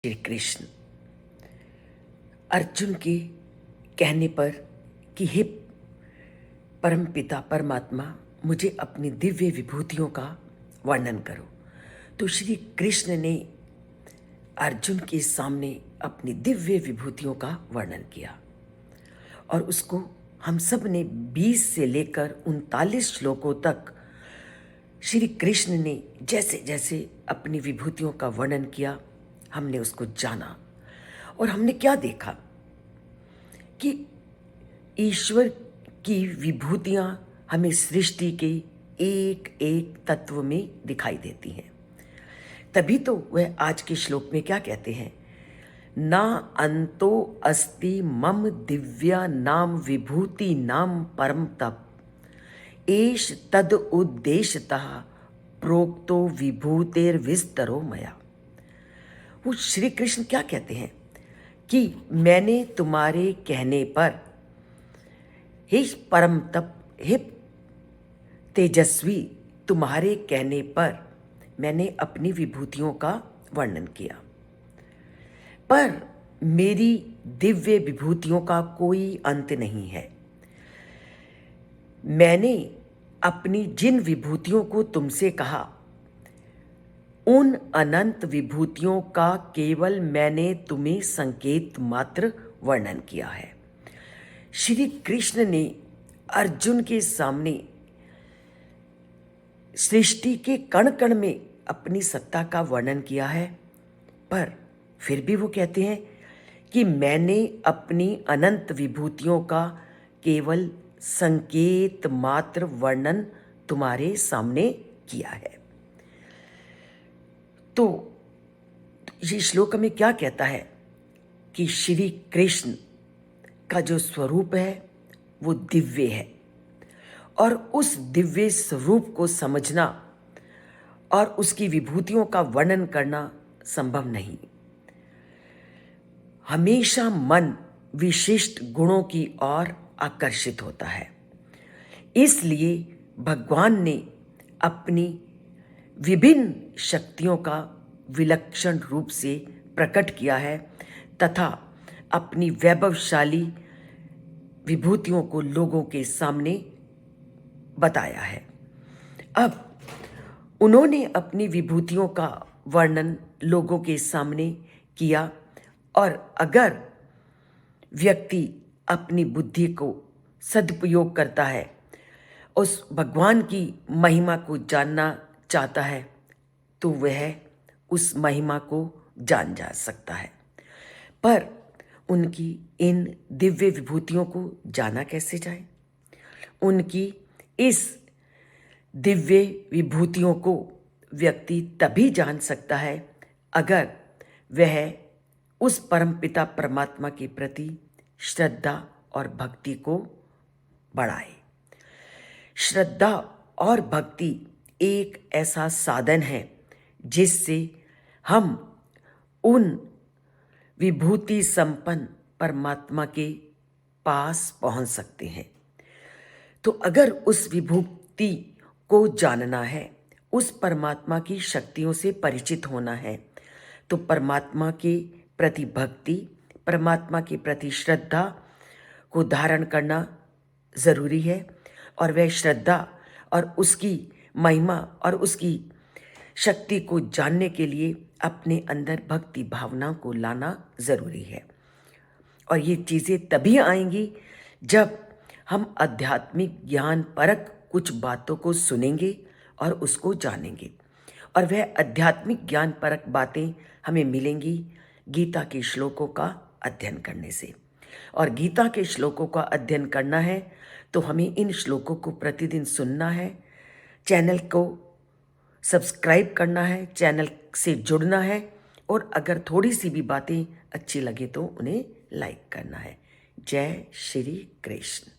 श्री कृष्ण अर्जुन के कहने पर कि हे परमपिता परमात्मा, मुझे अपनी दिव्य विभूतियों का वर्णन करो, तो श्री कृष्ण ने अर्जुन के सामने अपनी दिव्य विभूतियों का वर्णन किया और उसको हम सब ने 20 से लेकर 39 श्लोकों तक श्री कृष्ण ने जैसे जैसे अपनी विभूतियों का वर्णन किया, हमने उसको जाना और हमने क्या देखा कि ईश्वर की विभूतियां हमें सृष्टि के एक एक तत्व में दिखाई देती हैं। तभी तो वह आज के श्लोक में क्या कहते हैं, ना अंतो अस्ति मम दिव्या नाम विभूति नाम परम तप एष तद उद्देश्यतः प्रोक्तो विभूतेर्विस्तरो मया। वो श्री कृष्ण क्या कहते हैं कि मैंने तुम्हारे कहने पर, हे परम तप, हे तेजस्वी, तुम्हारे कहने पर मैंने अपनी विभूतियों का वर्णन किया, पर मेरी दिव्य विभूतियों का कोई अंत नहीं है। मैंने अपनी जिन विभूतियों को तुमसे कहा, उन अनंत विभूतियों का केवल मैंने तुम्हें संकेत मात्र वर्णन किया है। श्री कृष्ण ने अर्जुन के सामने सृष्टि के कण कण में अपनी सत्ता का वर्णन किया है, पर फिर भी वो कहते हैं कि मैंने अपनी अनंत विभूतियों का केवल संकेत मात्र वर्णन तुम्हारे सामने किया है। तो ये श्लोक में क्या कहता है कि श्री कृष्ण का जो स्वरूप है वो दिव्य है और उस दिव्य स्वरूप को समझना और उसकी विभूतियों का वर्णन करना संभव नहीं। हमेशा मन विशिष्ट गुणों की ओर आकर्षित होता है, इसलिए भगवान ने अपनी विभिन्न शक्तियों का विलक्षण रूप से प्रकट किया है तथा अपनी वैभवशाली विभूतियों को लोगों के सामने बताया है। अब उन्होंने अपनी विभूतियों का वर्णन लोगों के सामने किया और अगर व्यक्ति अपनी बुद्धि को सदुपयोग करता है, उस भगवान की महिमा को जानना चाहता है, तो वह उस महिमा को जान जा सकता है। पर उनकी इन दिव्य विभूतियों को जाना कैसे जाए? उनकी इस दिव्य विभूतियों को व्यक्ति तभी जान सकता है अगर वह उस परमपिता परमात्मा के प्रति श्रद्धा और भक्ति को बढ़ाए। श्रद्धा और भक्ति एक ऐसा साधन है जिससे हम उन विभूति संपन्न परमात्मा के पास पहुंच सकते हैं। तो अगर उस विभूति को जानना है, उस परमात्मा की शक्तियों से परिचित होना है, तो परमात्मा के प्रति भक्ति, परमात्मा के प्रति श्रद्धा को धारण करना ज़रूरी है और वह श्रद्धा और उसकी महिमा और उसकी शक्ति को जानने के लिए अपने अंदर भक्ति भावना को लाना ज़रूरी है। और ये चीज़ें तभी आएंगी जब हम आध्यात्मिक ज्ञान परक कुछ बातों को सुनेंगे और उसको जानेंगे, और वह आध्यात्मिक ज्ञान परक बातें हमें मिलेंगी गीता के श्लोकों का अध्ययन करने से। और गीता के श्लोकों का अध्ययन करना है तो हमें इन श्लोकों को प्रतिदिन सुनना है, चैनल को सब्सक्राइब करना है, चैनल से जुड़ना है, और अगर थोड़ी सी भी बातें अच्छी लगे तो उन्हें लाइक करना है। जय श्री कृष्ण।